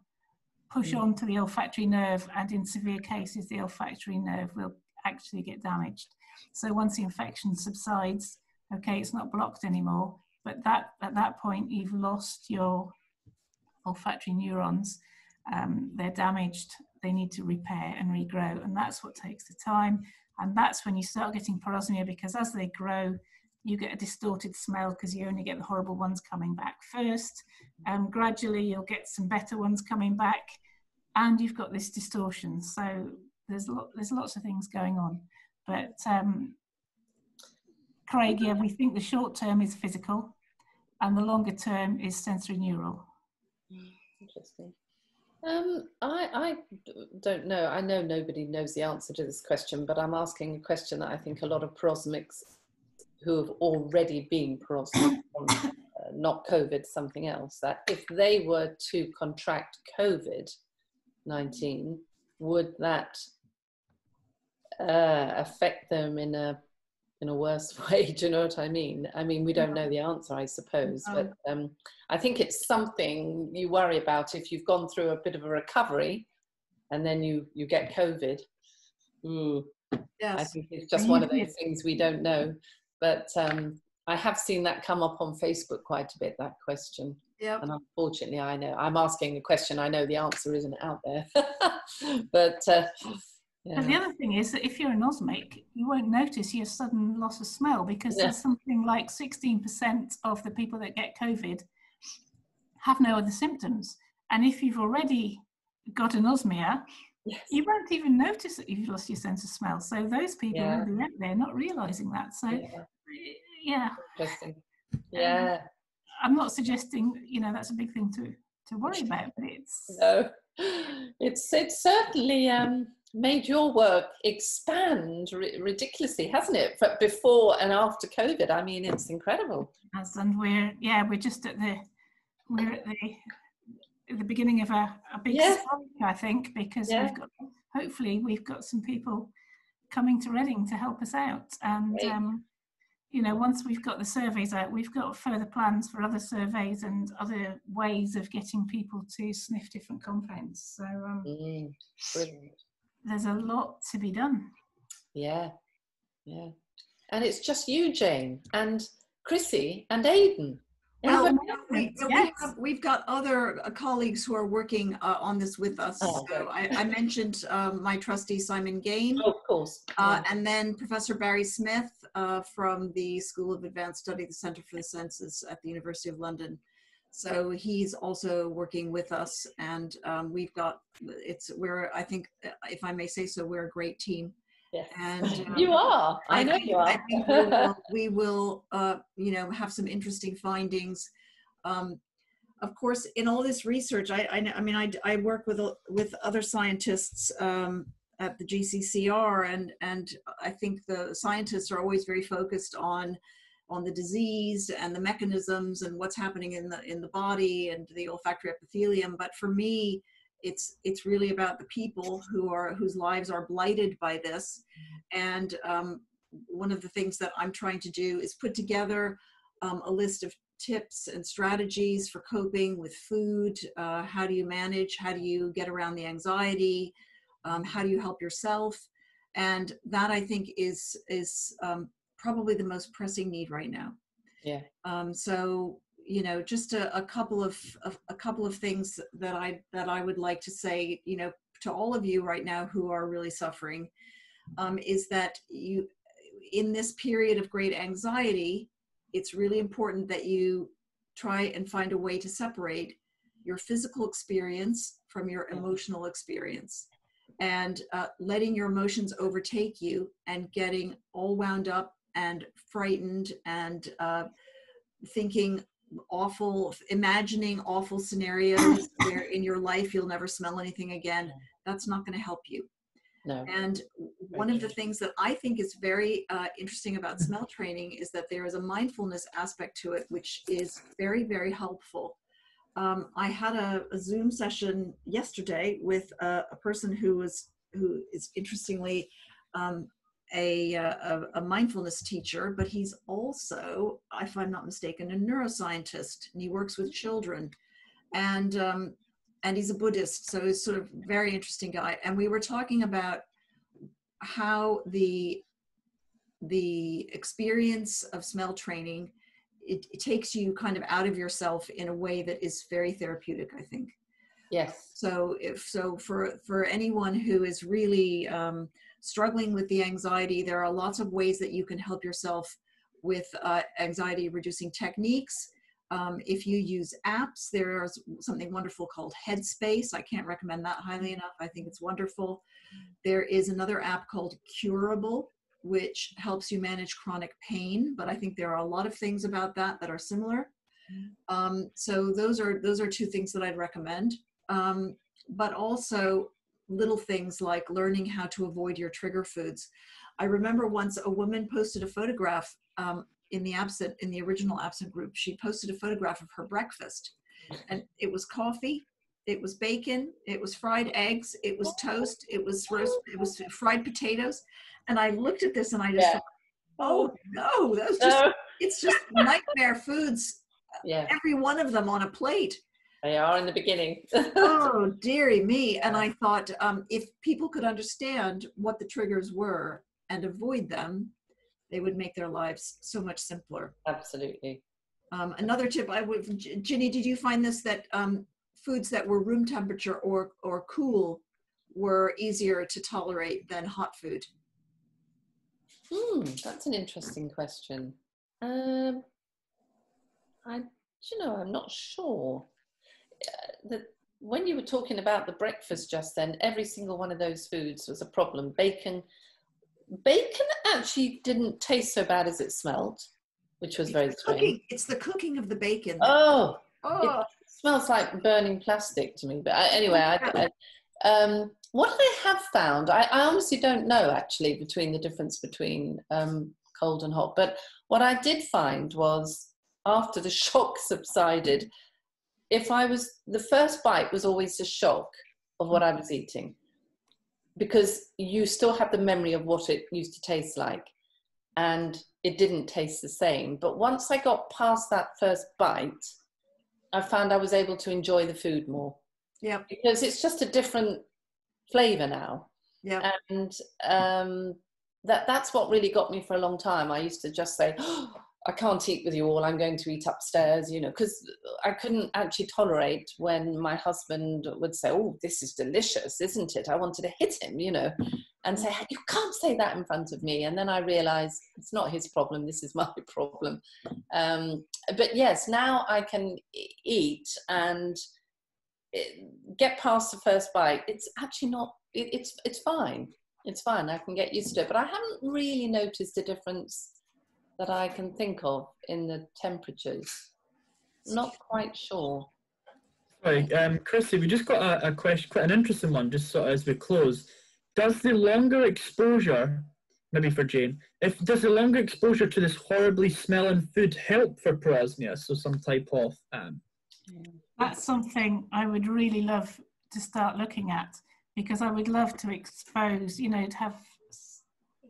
push on to the olfactory nerve, and in severe cases, the olfactory nerve will actually get damaged. So once the infection subsides, okay, it's not blocked anymore, but at that point, you've lost your olfactory neurons. They're damaged, they need to repair and regrow, and that's what takes the time. And that's when you start getting parosmia, because as they grow, you get a distorted smell because you only get the horrible ones coming back first. Gradually, you'll get some better ones coming back, and you've got this distortion. So there's lots of things going on. But Craig, yeah, we think the short term is physical, and the longer term is sensory neural. Interesting. I don't know. I know nobody knows the answer to this question, but I'm asking a question that I think a lot of parosmics who have already been parosmic from not COVID, something else, that if they were to contract COVID-19, would that affect them in a worse way? Do you know what I mean? I mean, we don't know the answer, I suppose, but I think it's something you worry about if you've gone through a bit of a recovery and then you get COVID. Yes. I think it's just one of those things we don't know. But I have seen that come up on Facebook quite a bit, that question. Yep. And unfortunately, I know I'm asking a question I know the answer isn't out there. But yeah. And the other thing is that if you're an osmic, you won't notice your sudden loss of smell, because there's something like 16% of the people that get COVID have no other symptoms. And if you've already got anosmia, you won't even notice that you've lost your sense of smell. So those people will be out there not realizing that. So yeah. Interesting. Yeah. I'm not suggesting, you know, that's a big thing to worry about, but it's... No, it's certainly made your work expand ridiculously, hasn't it? But before and after COVID, I mean, it's incredible. And we're just at the beginning of a big spike, I think, because hopefully we've got some people coming to Reading to help us out. And you know, once we've got the surveys out, we've got further plans for other surveys and other ways of getting people to sniff different compounds. So brilliant. There's a lot to be done. Yeah. And it's just you, Jane, and Chrissy and Aidan. Well, we've got other colleagues who are working on this with us. So I mentioned my trustee, Simon Gain. Oh, of course. And then Professor Barry Smith from the School of Advanced Study, the Centre for the Senses at the University of London. So he's also working with us, and we've got, I think, if I may say so, we're a great team. Yes. And you are. I know you are. I think we will you know, have some interesting findings. Of course, in all this research, I work with other scientists at the GCCR, and I think the scientists are always very focused on the disease and the mechanisms and what's happening in the body and the olfactory epithelium. But for me, it's really about the people whose lives are blighted by this. And one of the things that I'm trying to do is put together a list of tips and strategies for coping with food. How do you manage? How do you get around the anxiety? How do you help yourself? And that, I think, is probably the most pressing need right now. Yeah. So, you know, just a couple of things that I would like to say, you know, to all of you right now who are really suffering, is that you, in this period of great anxiety, it's really important that you try and find a way to separate your physical experience from your emotional experience, and letting your emotions overtake you and getting all wound up and frightened and imagining awful scenarios where in your life you'll never smell anything again. That's not going to help you. No. And one of the things that I think is very interesting about smell training is that there is a mindfulness aspect to it, which is very, very helpful. I had a Zoom session yesterday with a person who is interestingly a mindfulness teacher, but he's also, if I'm not mistaken, a neuroscientist, and he works with children, and he's a Buddhist, so he's sort of a very interesting guy. And we were talking about how the experience of smell training, it takes you kind of out of yourself in a way that is very therapeutic, I think. Yes. So for anyone who is really struggling with the anxiety, there are lots of ways that you can help yourself with anxiety reducing techniques. If you use apps, there's something wonderful called Headspace. I can't recommend that highly enough. I think it's wonderful. There is another app called Curable, which helps you manage chronic pain, but I think there are a lot of things about that that are similar. So those are two things that I'd recommend. But also little things like learning how to avoid your trigger foods. I remember once a woman posted a photograph in the original Absent group. She posted a photograph of her breakfast, and it was coffee, it was bacon, it was fried eggs, it was toast, it was roast, it was fried potatoes. And I looked at this and I just thought, oh no, it's just nightmare foods. Yeah. Every one of them on a plate. They are in the beginning. Oh, dearie me. And I thought, if people could understand what the triggers were and avoid them, they would make their lives so much simpler. Absolutely. Another tip Ginny, did you find this, that foods that were room temperature or cool were easier to tolerate than hot food? That's an interesting question. I'm not sure. When you were talking about the breakfast just then, every single one of those foods was a problem. Bacon actually didn't taste so bad as it smelled, which was very strange. It's the cooking of the bacon. Oh. It smells like burning plastic to me. But anyway, what I have found, I honestly don't know actually the difference between cold and hot. But what I did find was, after the shock subsided, the first bite was always a shock of what I was eating, because you still have the memory of what it used to taste like, and it didn't taste the same. But once I got past that first bite, I found I was able to enjoy the food more. Yeah. Because it's just a different flavor now. Yeah. And that's what really got me for a long time. I used to just say, oh, I can't eat with you all, I'm going to eat upstairs, because I couldn't actually tolerate when my husband would say, oh, this is delicious, isn't it? I wanted to hit him, and say, you can't say that in front of me. And then I realized it's not his problem, this is my problem. But yes, now I can eat and get past the first bite. It's actually not, it's fine. It's fine, I can get used to it. But I haven't really noticed a difference that I can think of in the temperatures. Not quite sure. Sorry, Chrissy, we just got a question, quite an interesting one, just sort of as we close. Does the longer exposure, maybe for Jane, does the longer exposure to this horribly smelling food help for parosmia? So some type of... That's something I would really love to start looking at, because I would love to expose, to have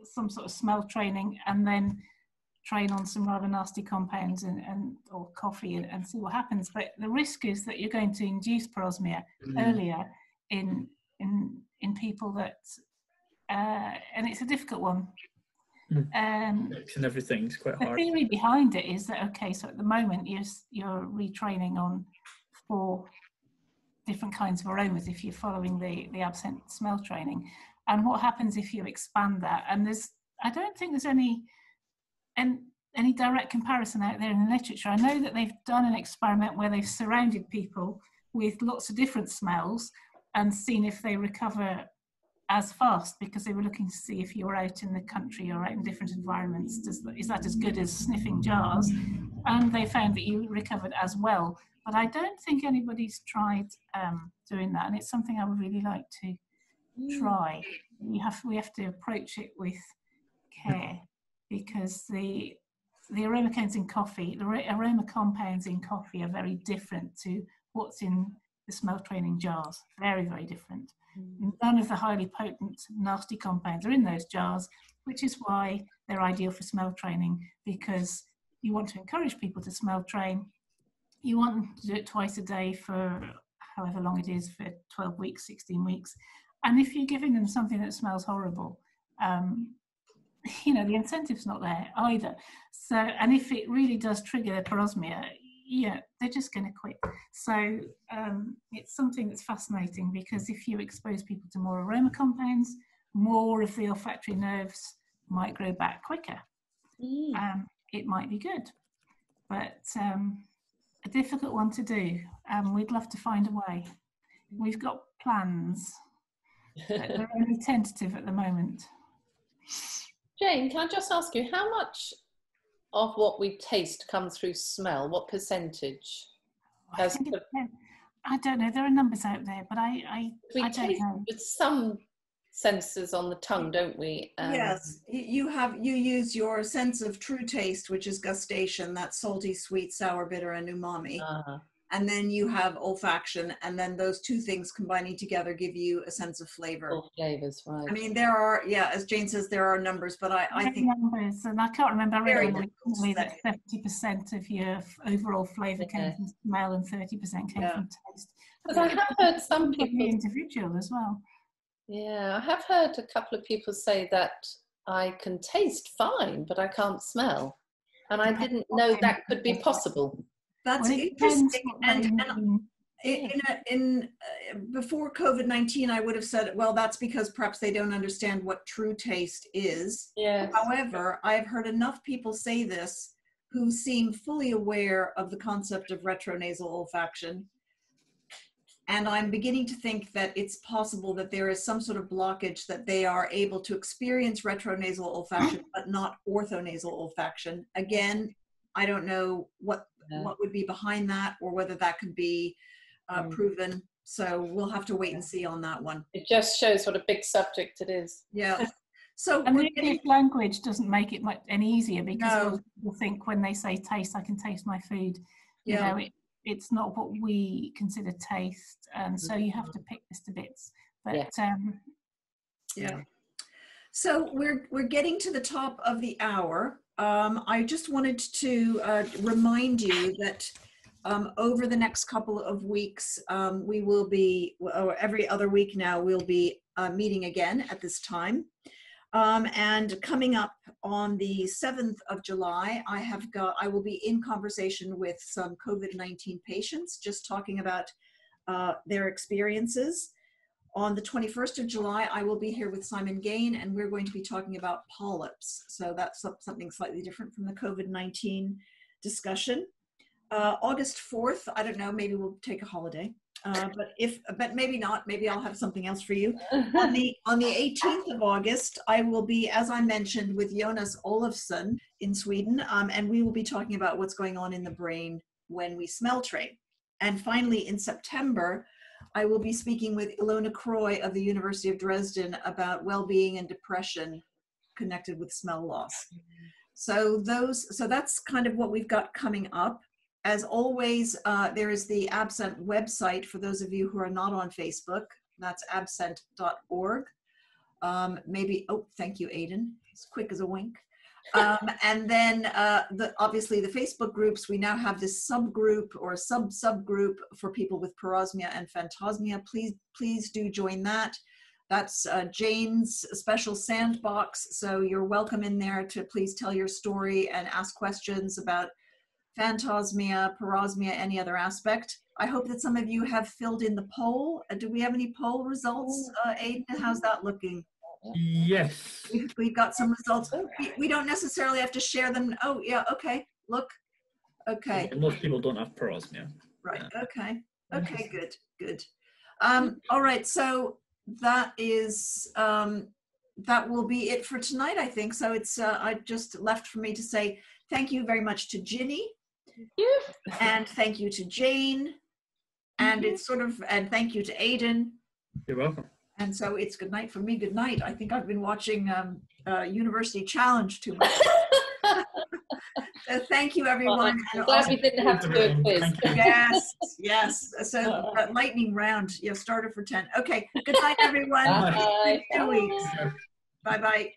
some sort of smell training and then train on some rather nasty compounds or coffee and see what happens. But the risk is that you're going to induce parosmia earlier in people that, and it's a difficult one. And everything's quite hard. The theory behind it is that, okay, so at the moment you're retraining on 4 different kinds of aromas if you're following the absent smell training. And what happens if you expand that? And I don't think there's any direct comparison out there in the literature. I know that they've done an experiment where they've surrounded people with lots of different smells and seen if they recover as fast, because they were looking to see if you're out in the country or out in different environments, is that as good as sniffing jars? And they found that you recovered as well. But I don't think anybody's tried doing that, and it's something I would really like to try. We have to approach it with care, because the aroma compounds in coffee, the aroma compounds in coffee are very different to what's in the smell training jars. Very, very different. None of the highly potent, nasty compounds are in those jars, which is why they're ideal for smell training, because you want to encourage people to smell train. You want them to do it twice a day for however long it is, for 12 weeks, 16 weeks. And if you're giving them something that smells horrible, you know, the incentive's not there either. So, and if it really does trigger parosmia, yeah, they're just going to quit. So it's something that's fascinating, because if you expose people to more aroma compounds, more of the olfactory nerves might grow back quicker. It might be good, but a difficult one to do. We'd love to find a way. We've got plans, but they're only tentative at the moment. Jane, can I just ask you, how much of what we taste comes through smell? What percentage? I don't know. There are numbers out there, but I don't know. With some senses on the tongue, don't we? Yes, you use your sense of true taste, which is gustation, that's salty, sweet, sour, bitter, and umami. And then you have olfaction, and then those two things combining together give you a sense of flavor. All flavors, right? I mean, there are, yeah, as Jane says, there are numbers, but I think numbers, and I can't remember recently that 30% of your overall flavor came from smell and 30% came from taste. But I have heard some people individual as well. Yeah, I have heard a couple of people say that I can taste fine, but I can't smell, and I didn't know that could be possible. That's interesting. And before COVID-19, I would have said, well, that's because perhaps they don't understand what true taste is. Yes. However, I've heard enough people say this who seem fully aware of the concept of retronasal olfaction. And I'm beginning to think that it's possible that there is some sort of blockage, that they are able to experience retronasal olfaction, but not orthonasal olfaction. Again, I don't know what would be behind that, or whether that could be proven. So we'll have to wait and see on that one. It just shows what a big subject it is. Yeah. So and the English language doesn't make it much any easier, because people think when they say taste, I can taste my food. You know, it's not what we consider taste, and so you have to pick this to bits. But so we're getting to the top of the hour. I just wanted to remind you that over the next couple of weeks, we will be, or every other week now, we'll be meeting again at this time. And coming up on the 7th of July, I will be in conversation with some COVID-19 patients, just talking about their experiences. On the 21st of July, I will be here with Simon Gain, and we're going to be talking about polyps. So that's something slightly different from the COVID-19 discussion. August 4th, I don't know, maybe we'll take a holiday. But maybe not, maybe I'll have something else for you. On the 18th of August, I will be, as I mentioned, with Jonas Olofsson in Sweden, and we will be talking about what's going on in the brain when we smell train. And finally, in September, I will be speaking with Ilona Croy of the University of Dresden about well-being and depression connected with smell loss. So that's kind of what we've got coming up. As always, there is the Absent website for those of you who are not on Facebook. That's absent.org. Thank you, Aiden. As quick as a wink. And then obviously the Facebook groups, we now have this subgroup or subgroup for people with parosmia and phantosmia. Please do join that. That's Jane's special sandbox. So you're welcome in there to please tell your story and ask questions about phantosmia, parosmia, any other aspect. I hope that some of you have filled in the poll. Do we have any poll results, Aiden? How's that looking? Yes. We've got some results. We don't necessarily have to share them. Oh, yeah, okay. Look. Okay. Most people don't have parosmia. Right, okay. Okay, good, good. All right, so that is that will be it for tonight, I think. So it's I just left for me to say thank you very much to Ginny, and thank you to Jane, and it's sort of, and thank you to Aidan. You're welcome. And so it's good night for me. Good night. I think I've been watching University Challenge too much. So thank you, everyone. I'm glad we didn't have to do a quiz. Yes, yes. So lightning round. Yeah, starter for 10. Okay. Good night, everyone. Bye. 2 weeks. Bye-bye.